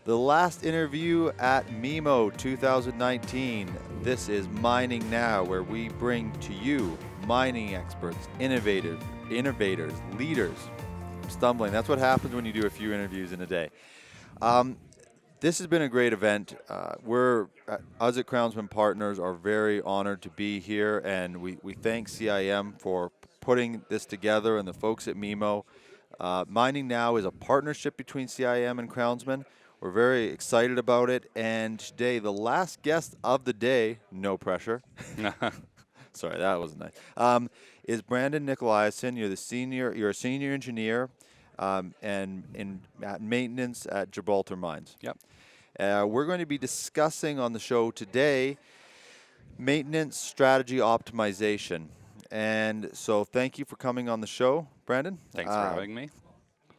The last interview at MIMO 2019. This is Mining Now, where we bring to you mining experts, innovators, leaders. I'm stumbling. That's what happens when you do a few interviews in a day. This has been a great event. Us at Crownsman Partners are very honored to be here, and we thank CIM for putting this together and the folks at MIMO. Mining Now is a partnership between CIM and Crownsman. We're very excited about it, and today the last guest of the day, no pressure. Sorry, that wasn't nice. Is Brandon Nicolaisen. You're a senior engineer, and in maintenance at Gibraltar Mines. Yep. We're going to be discussing on the show today maintenance strategy optimization. And so thank you for coming on the show, Brandon. Thanks for having me.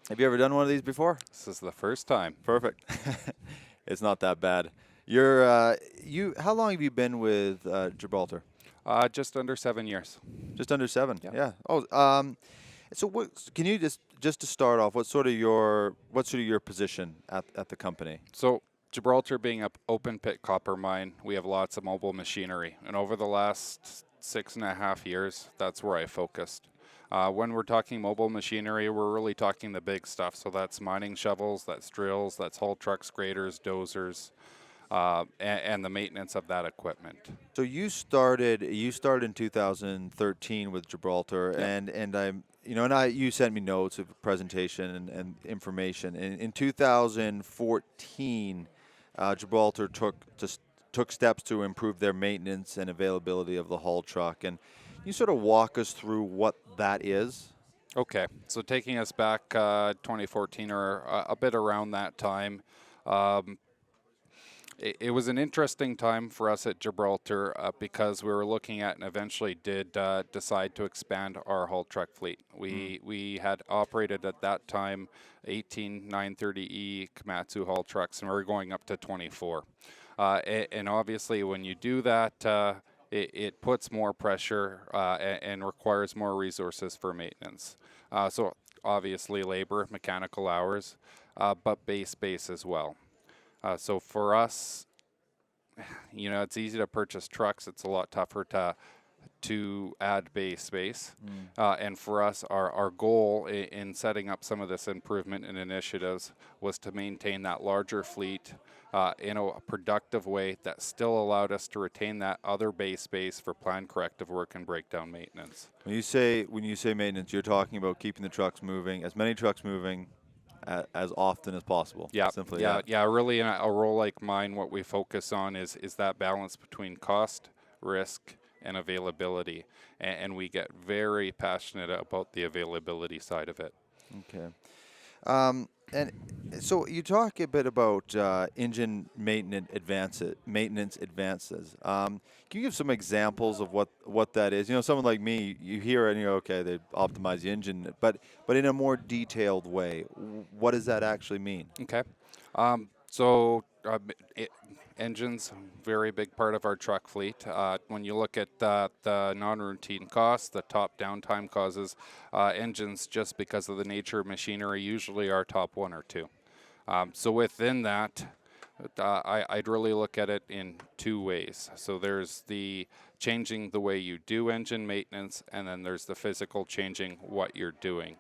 Have you ever done one of these before? This is the first time. Perfect. It's not that bad. How long have you been with Gibraltar? Just under 7 years. Just under 7. Yep. Yeah. Oh, so can you just to start off, what's sort of your position at the company? So Gibraltar being an open pit copper mine, we have lots of mobile machinery, and over the last 6.5 years, that's where I focused. When we're talking mobile machinery, we're really talking the big stuff. So that's mining shovels, that's drills, that's haul trucks, graders, dozers, and the maintenance of that equipment. So you started in 2013 with Gibraltar, Yep. and you sent me notes of presentation and information. In 2014, Gibraltar took steps to improve their maintenance and availability of the haul truck. And you sort of walk us through what that is? Okay, so taking us back 2014 or a bit around that time, it was an interesting time for us at Gibraltar because we were looking at and eventually did decide to expand our haul truck fleet. We had operated at that time 18 930E Komatsu haul trucks, and we were going up to 24. And obviously when you do that, it puts more pressure and requires more resources for maintenance. So obviously labor, mechanical hours, but base space as well. So for us, it's easy to purchase trucks. It's a lot tougher to add base space. And for us, our goal in setting up some of this improvement and initiatives was to maintain that larger fleet in a productive way that still allowed us to retain that other base space for planned corrective work and breakdown maintenance. When you say maintenance, you're talking about keeping the trucks moving, as many trucks moving as often as possible. Yeah, Simply yeah, that. yeah. Really, in a role like mine, what we focus on is that balance between cost, risk, and availability, and we get very passionate about the availability side of it. Okay. And so you talk a bit about engine maintenance advances. Can you give some examples of what that is? Someone like me, you hear it and you go, okay, they optimize the engine, but in a more detailed way, what does that actually mean? Okay. Engines, very big part of our truck fleet. When you look at the non-routine costs, the top downtime causes, engines, just because of the nature of machinery, usually are top 1 or 2. So within that, I'd really look at it in 2 ways. So there's the changing the way you do engine maintenance, and then there's the physical changing what you're doing.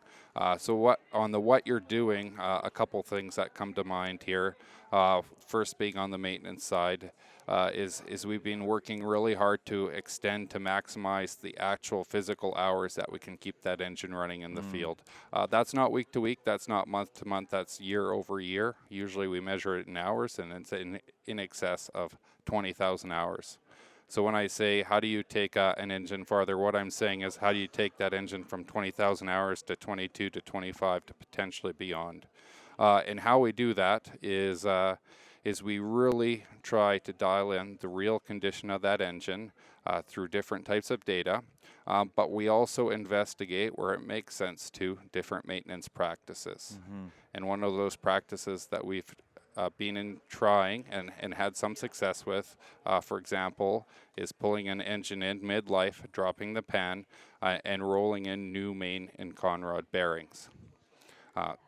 So what you're doing, a couple things that come to mind here. First, being on the maintenance side, is we've been working really hard to extend to maximize the actual physical hours that we can keep that engine running in the field. That's not week to week, that's not month to month, that's year over year. Usually we measure it in hours, and it's in excess of 20,000 hours. So when I say how do you take an engine farther, what I'm saying is how do you take that engine from 20,000 hours to 22 to 25 to potentially beyond. And how we do that is we really try to dial in the real condition of that engine through different types of data, but we also investigate where it makes sense to different maintenance practices. And one of those practices that we've been in trying and had some success with, for example, is pulling an engine in mid-life, dropping the pan, and rolling in new main and conrod bearings.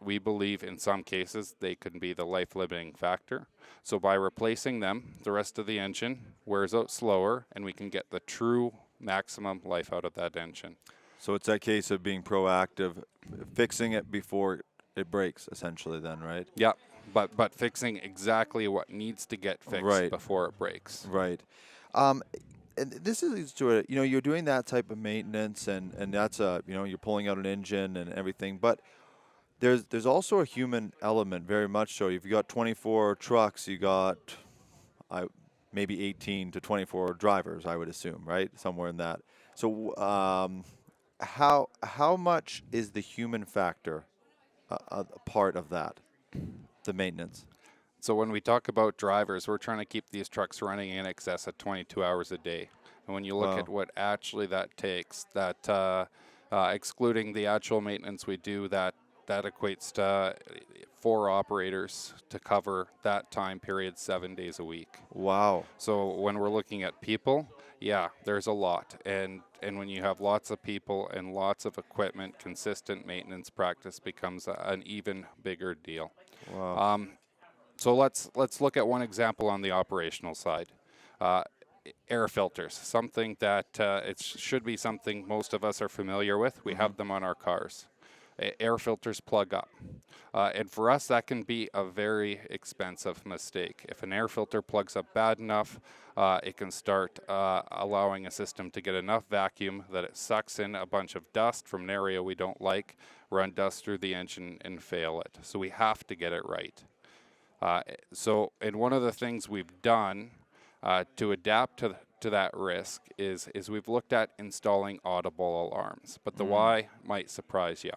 We believe in some cases they can be the life-limiting factor. So by replacing them, the rest of the engine wears out slower, and we can get the true maximum life out of that engine. So it's that case of being proactive, fixing it before it breaks, essentially. Then, right? Yeah, but fixing exactly what needs to get fixed Right. before it breaks. Right. And this is to it. You're doing that type of maintenance, and that's you're pulling out an engine and everything. But there's also a human element, very much so. If you got 24 trucks, you got maybe 18 to 24 drivers, I would assume, right? Somewhere in that. So how much is the human factor a part of that, the maintenance? So when we talk about drivers, we're trying to keep these trucks running in excess of 22 hours a day. And when you look Wow. at what actually that takes, that excluding the actual maintenance we do, that equates to 4 operators to cover that time period 7 days a week. Wow. So when we're looking at people, yeah, there's a lot. And when you have lots of people and lots of equipment, consistent maintenance practice becomes an even bigger deal. Wow. So let's look at one example on the operational side. Air filters, something that it should be something most of us are familiar with. We have them on our cars. Air filters plug up. And for us, that can be a very expensive mistake. If an air filter plugs up bad enough, it can start allowing a system to get enough vacuum that it sucks in a bunch of dust from an area we don't like, run dust through the engine, and fail it. So we have to get it right. And one of the things we've done to adapt to that risk is we've looked at installing audible alarms. But the why might surprise you.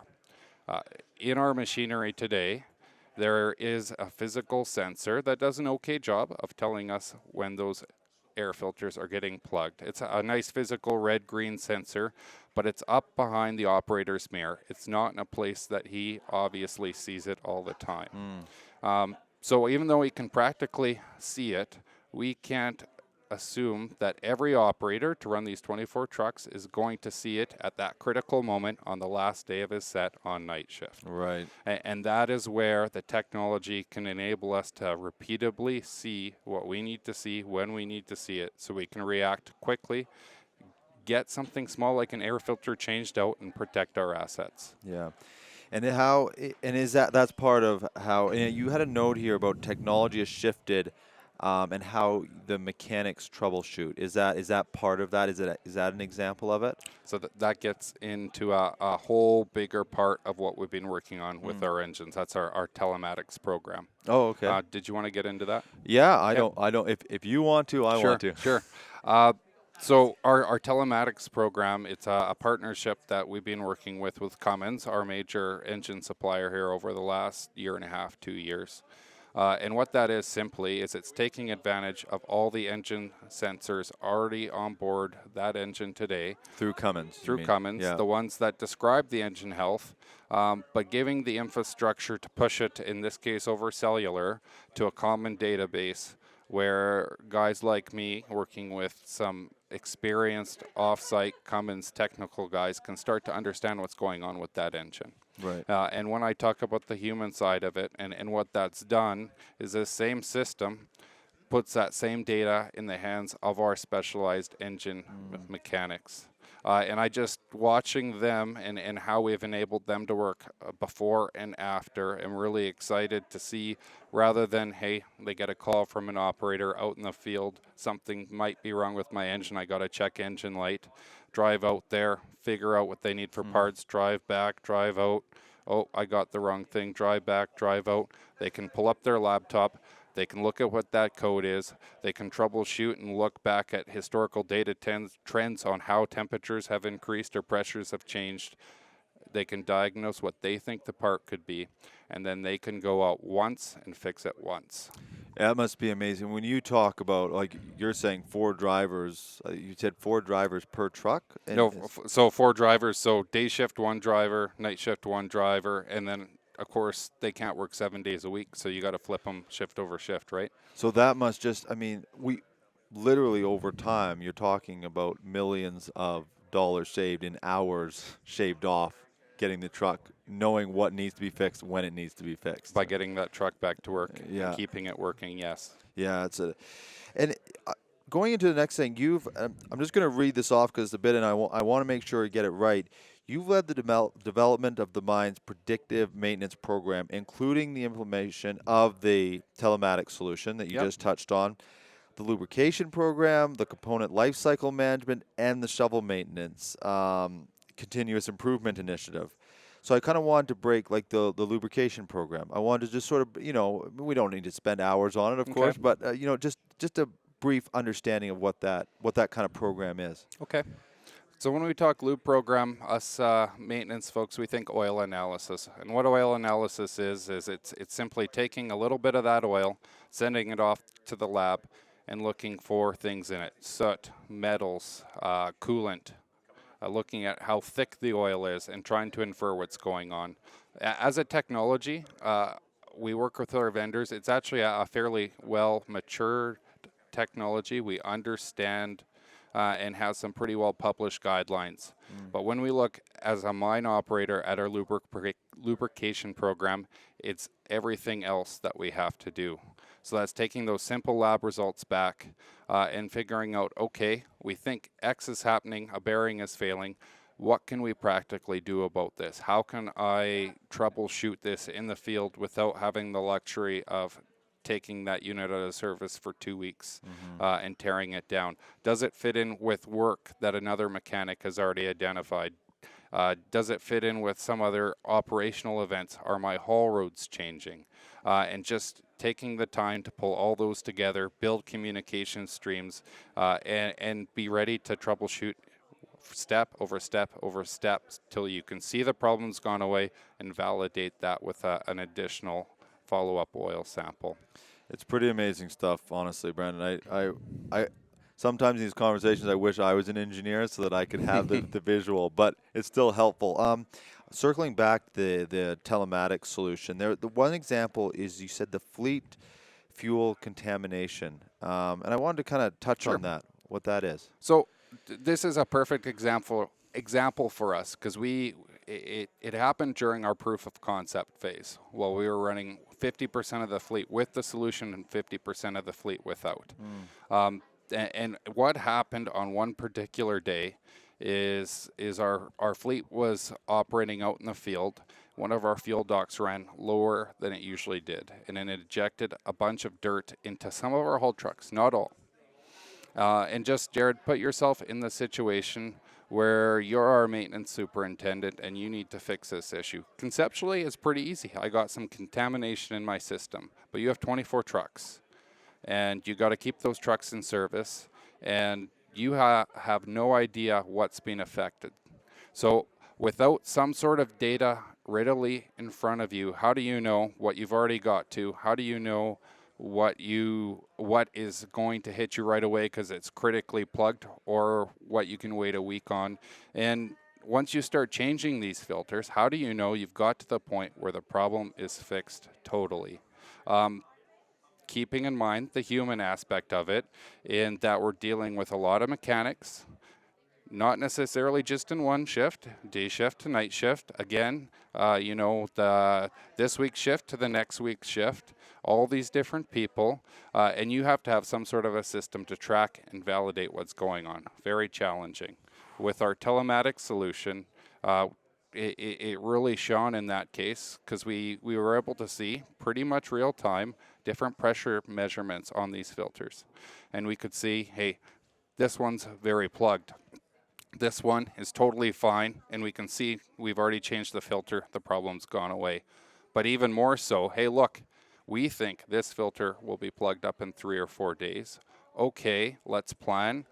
In our machinery today, there is a physical sensor that does an okay job of telling us when those air filters are getting plugged. It's a nice physical red-green sensor, but it's up behind the operator's mirror. It's not in a place that he obviously sees it all the time. So even though we can practically see it, we can't assume that every operator to run these 24 trucks is going to see it at that critical moment on the last day of his set on night shift. Right. And that is where the technology can enable us to repeatedly see what we need to see when we need to see it, so we can react quickly, get something small like an air filter changed out, and protect our assets. Yeah. And is that's part of how, and you had a note here about technology has shifted, and how the mechanics troubleshoot. Is that part of that? Is that an example of it? So that gets into a whole bigger part of what we've been working on with our engines. That's our telematics program. Oh, okay. Did you want to get into that? Yeah, I don't. If you want to, I want to. Sure. So our telematics program, it's a partnership that we've been working with Cummins, our major engine supplier here over the last year and a half, 2 years. And what that is simply is it's taking advantage of all the engine sensors already on board that engine today. Through Cummins. Yeah. The ones that describe the engine health, but giving the infrastructure to push it, in this case over cellular, to a common database where guys like me working with some experienced off-site Cummins technical guys can start to understand what's going on with that engine. Right. And when I talk about the human side of it, and what that's done is this same system puts that same data in the hands of our specialized engine mechanics. And I just watching them and how we've enabled them to work before and after, I'm really excited to see, rather than, hey, they get a call from an operator out in the field, something might be wrong with my engine, I got to check engine light, drive out there, figure out what they need for parts, drive back, drive out, oh, I got the wrong thing, drive back, drive out. They can pull up their laptop, they can look at what that code is. They can troubleshoot and look back at historical data trends on how temperatures have increased or pressures have changed. They can diagnose what they think the part could be, and then they can go out once and fix it once. That must be amazing. When you talk about, like you're saying, 4 drivers, you said 4 drivers per truck? No, so 4 drivers. So day shift 1 driver, night shift 1 driver, and then of course they can't work 7 days a week, so you got to flip them shift over shift, right? So that must just, I mean, we literally over time, you're talking about millions of dollars saved in hours shaved off getting the truck, knowing what needs to be fixed when it needs to be fixed. By getting that truck back to work Yeah. and keeping it working, yes. Yeah, and going into the next thing, I'm just going to read this off because it's a bit, and I want to make sure I get it right. You've led the development of the mine's predictive maintenance program, including the implementation of the telematics solution that you Yep. just touched on, the lubrication program, the component lifecycle management, and the shovel maintenance continuous improvement initiative. So I kind of wanted to break like the lubrication program. I wanted to just sort of, we don't need to spend hours on it, of course, but just a brief understanding of what that kind of program is. Okay. So when we talk lube program, us maintenance folks, we think oil analysis. And what oil analysis is it's simply taking a little bit of that oil, sending it off to the lab, and looking for things in it: soot, metals, coolant, looking at how thick the oil is and trying to infer what's going on. As a technology, we work with our vendors. It's actually a fairly well matured technology. We understand and have some pretty well published guidelines. But when we look as a mine operator at our lubrication program, it's everything else that we have to do. So that's taking those simple lab results back and figuring out, okay, we think X is happening, a bearing is failing. What can we practically do about this? How can I troubleshoot this in the field without having the luxury of taking that unit out of service for 2 weeks and tearing it down? Does it fit in with work that another mechanic has already identified? Does it fit in with some other operational events? Are my haul roads changing? And just taking the time to pull all those together, build communication streams, and be ready to troubleshoot step over step over step till you can see the problem's gone away and validate that with an additional follow-up oil sample. It's pretty amazing stuff, honestly, Brandon. I sometimes in these conversations, I wish I was an engineer so that I could have the visual, but it's still helpful. Circling back the telematics solution, the one example is you said the fleet fuel contamination, and I wanted to kind of touch on that, what that is. So this is a perfect example for us because it happened during our proof of concept phase while we were running 50% of the fleet with the solution and 50% of the fleet without. And what happened on one particular day is our fleet was operating out in the field. One of our fuel docks ran lower than it usually did, and it ejected a bunch of dirt into some of our haul trucks, not all. And just, Jared, put yourself in the situation where you're our maintenance superintendent and you need to fix this issue. Conceptually, it's pretty easy. I got some contamination in my system, but you have 24 trucks, and you got to keep those trucks in service, and you have no idea what's being affected. So without some sort of data readily in front of you, how do you know what you've already got to? How do you know what is going to hit you right away because it's critically plugged, or what you can wait a week on? And once you start changing these filters, how do you know you've got to the point where the problem is fixed totally? Keeping in mind the human aspect of it, in that we're dealing with a lot of mechanics, not necessarily just in one shift, day shift to night shift. Again, this week's shift to the next week's shift, all these different people, and you have to have some sort of a system to track and validate what's going on. Very challenging. With our telematics solution, it really shone in that case because we were able to see pretty much real time different pressure measurements on these filters. And we could see, hey, this one's very plugged. This one is totally fine, and we can see we've already changed the filter, the problem's gone away. But even more so, hey, look, we think this filter will be plugged up in 3 or 4 days. Okay, let's plan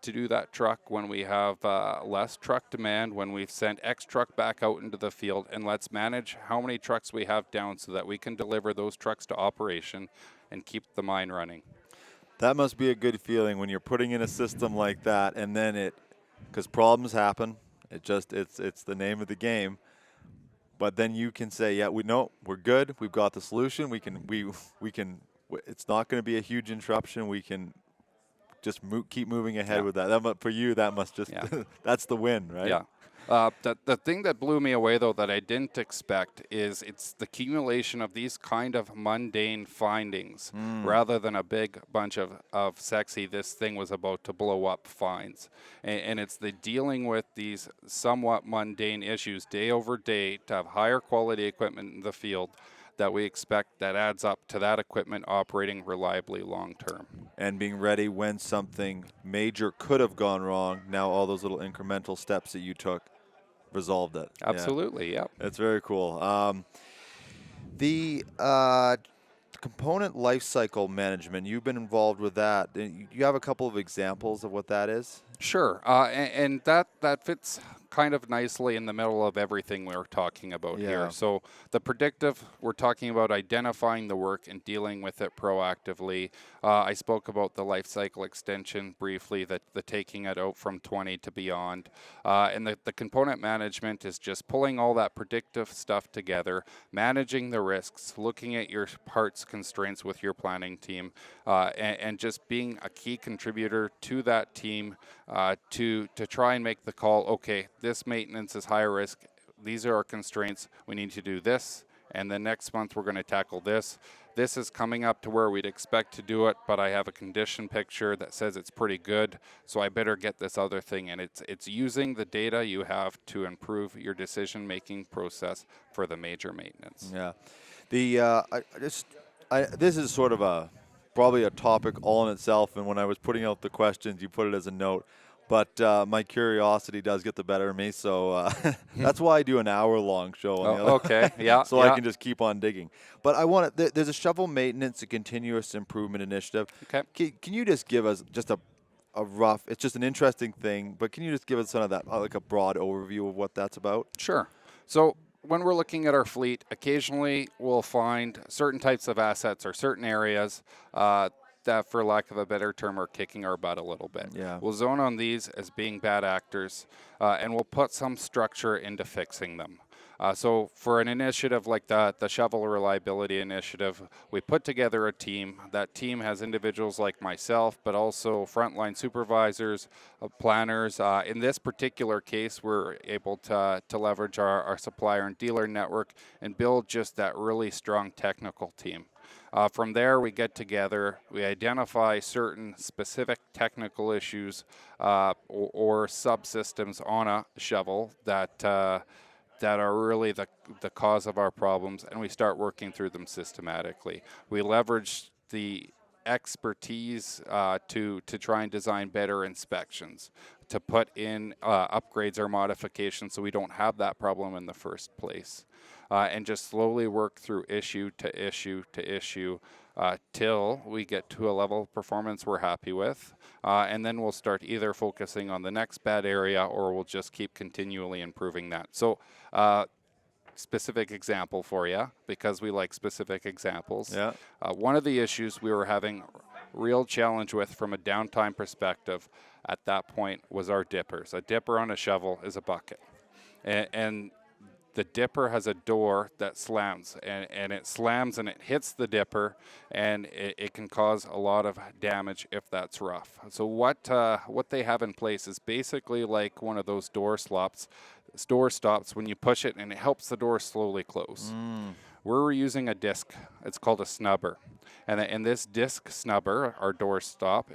to do that truck when we have less truck demand, when we've sent X truck back out into the field, and let's manage how many trucks we have down so that we can deliver those trucks to operation and keep the mine running. That must be a good feeling when you're putting in a system like that, and then because problems happen, it's the name of the game. But then you can say, yeah, we're good. We've got the solution. We can. It's not going to be a huge interruption. We can just keep moving ahead with that. For you, that must just that's the win, right? Yeah. The thing that blew me away, though, that I didn't expect is it's the accumulation of these kind of mundane findings rather than a big bunch of sexy, this thing was about to blow up finds. And it's the dealing with these somewhat mundane issues day over day to have higher quality equipment in the field that we expect that adds up to that equipment operating reliably long term. And being ready when something major could have gone wrong. Now all those little incremental steps that you took resolved it. Absolutely, yeah. That's very cool. The component lifecycle management, you've been involved with that. You have a couple of examples of what that is? Sure, and that fits kind of nicely in the middle of everything we're talking about here. So the predictive, we're talking about identifying the work and dealing with it proactively. I spoke about the life cycle extension briefly, the taking it out from 20 to beyond. And the component management is just pulling all that predictive stuff together, managing the risks, looking at your parts constraints with your planning team, and just being a key contributor to that team to try and make the call, okay, this maintenance is high risk, these are our constraints, we need to do this, and then next month we're going to tackle this. This is coming up to where we'd expect to do it, but I have a condition picture that says it's pretty good, so I better get this other thing. And it's using the data you have to improve your decision-making process for the major maintenance. Yeah. This is sort of probably a topic all in itself, and when I was putting out the questions, you put it as a note. But my curiosity does get the better of me, so that's why I do an hour-long show. Okay, yeah. So I can just keep on digging. But I want to. There's a shovel maintenance and continuous improvement initiative. Okay. Can you just give us just a rough? It's just an interesting thing, but can you just give us some of that, like a broad overview of what that's about? Sure. So when we're looking at our fleet, occasionally we'll find certain types of assets or certain areas that, for lack of a better term, are kicking our butt a little bit. Yeah. We'll zone on these as being bad actors, and we'll put some structure into fixing them. So for an initiative like the Shovel Reliability Initiative, we put together a team. That team has individuals like myself, but also frontline supervisors, planners. In this particular case, we're able to leverage our supplier and dealer network and build just that really strong technical team. From there, we get together, we identify certain specific technical issues or subsystems on a shovel that are really the cause of our problems, and we start working through them systematically. We leverage the expertise to try and design better inspections, to put in upgrades or modifications so we don't have that problem in the first place. And just slowly work through issue to issue to issue till we get to a level of performance we're happy with. And then we'll start either focusing on the next bad area or we'll just keep continually improving that. So specific example for you, because we like specific examples. Yeah. One of the issues we were having real challenge with from a downtime perspective at that point was our dippers. A dipper on a shovel is a bucket. And the dipper has a door that slams, and it slams and it hits the dipper, and it can cause a lot of damage if that's rough. So what they have in place is basically like one of those door stops when you push it and it helps the door slowly close. We're using a disc. It's called a snubber, and this disc snubber, our door stop,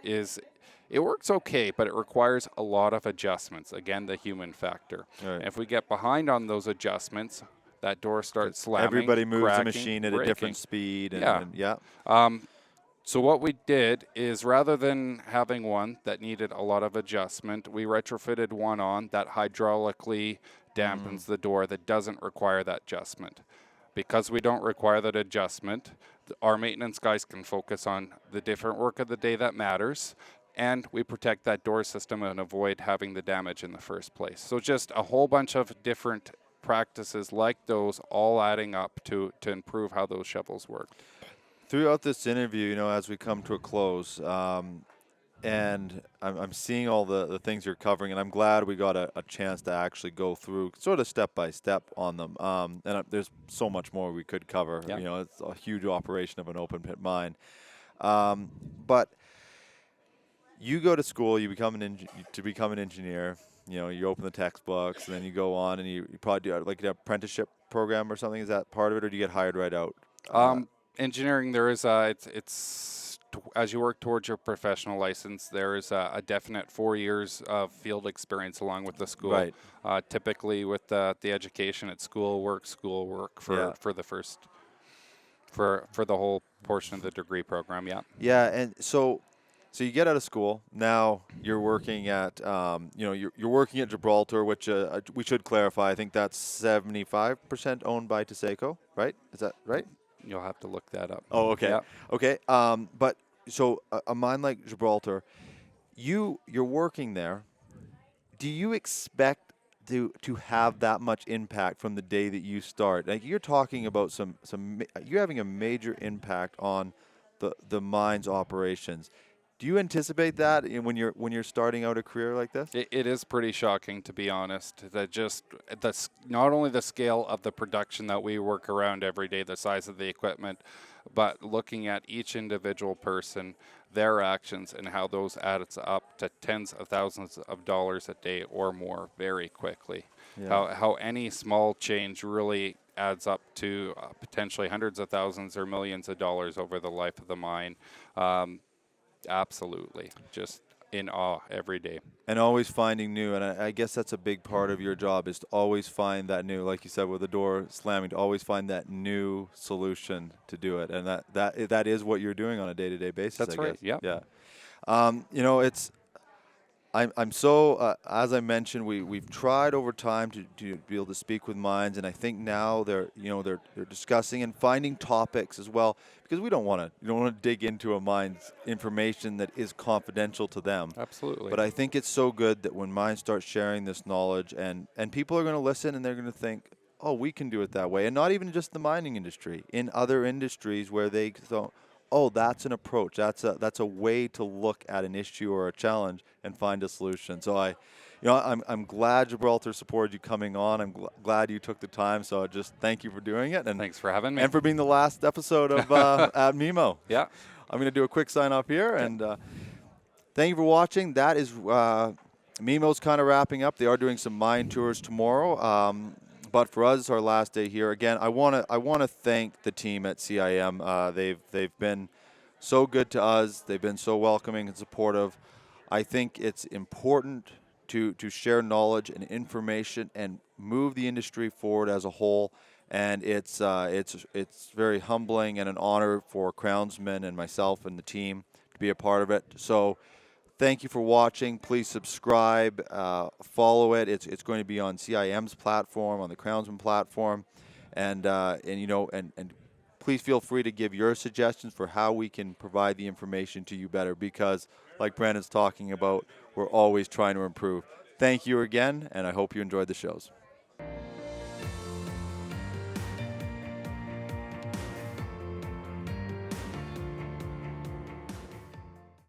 it works okay, but it requires a lot of adjustments. Again, the human factor. Right. And if we get behind on those adjustments, that door starts slamming. Everybody moves cracking, the machine at breaking. a different speed. So what we did is, rather than having one that needed a lot of adjustment, we retrofitted one on that hydraulically dampens the door that doesn't require that adjustment. Because we don't require that adjustment, our maintenance guys can focus on the different work of the day that matters, and we protect that door system and avoid having the damage in the first place. So just a whole bunch of different practices like those, all adding up to improve how those shovels work. Throughout this interview, as we come to a close, and I'm seeing all the things you're covering, and I'm glad we got a chance to actually go through sort of step by step on them. And there's so much more we could cover. Yep. It's a huge operation of an open pit mine. But you go to school, you become an engineer. you open the textbooks and then you go on and you probably do like an apprenticeship program or something. Is that part of it, or do you get hired right out? Engineering, there is as you work towards your professional license, there is a definite 4 years of field experience along with the school. Right. Typically, with the education at school work for the first for the whole portion of the degree program. Yeah. Yeah, and so you get out of school. Now you're working at you're working at Gibraltar, which we should clarify. I think that's 75% owned by Taseko, right? Is that right? You'll have to look that up. Oh, okay. Yeah. Okay. But so a mine like Gibraltar, you're working there. Do you expect to have that much impact from the day that you start? Like, you're talking about you're having a major impact on the mine's operations. Do you anticipate that when you're starting out a career like this? It is pretty shocking, to be honest. That not only the scale of the production that we work around every day, the size of the equipment, but looking at each individual person, their actions, and how those adds up to tens of thousands of dollars a day or more very quickly. Yeah. How any small change really adds up to potentially hundreds of thousands or millions of dollars over the life of the mine. Absolutely. Just in awe every day. And always finding new. And I guess that's a big part of your job, is to always find that new, like you said, with the door slamming, to always find that new solution to do it. And that is what you're doing on a day-to-day basis, That's I right. guess. Yeah. I'm so, as I mentioned, we've tried over time to be able to speak with mines, and I think now they're discussing and finding topics as well, because you don't want to dig into a mine's information that is confidential to them. Absolutely. But I think it's so good that when mines start sharing this knowledge, and people are going to listen, and they're going to think, oh, we can do it that way. And not even just the mining industry, in other industries where they thought, oh, that's an approach. That's a way to look at an issue or a challenge and find a solution. So I'm glad Gibraltar supported you coming on. I'm glad you took the time. So just thank you for doing it, and thanks for having me, and for being the last episode of at MIMO. Yeah. I'm going to do a quick sign off here, and thank you for watching. That is MIMO's kind of wrapping up. They are doing some mine tours tomorrow. But for us, it's our last day here. Again, I want to thank the team at CIM. They've been so good to us. They've been so welcoming and supportive. I think it's important to share knowledge and information and move the industry forward as a whole. And it's very humbling and an honor for Crownsman and myself and the team to be a part of it. So thank you for watching. Please subscribe, follow it. It's going to be on CIM's platform, on the Crownsman platform, and please feel free to give your suggestions for how we can provide the information to you better, because like Brandon's talking about, we're always trying to improve. Thank you again, and I hope you enjoyed the shows.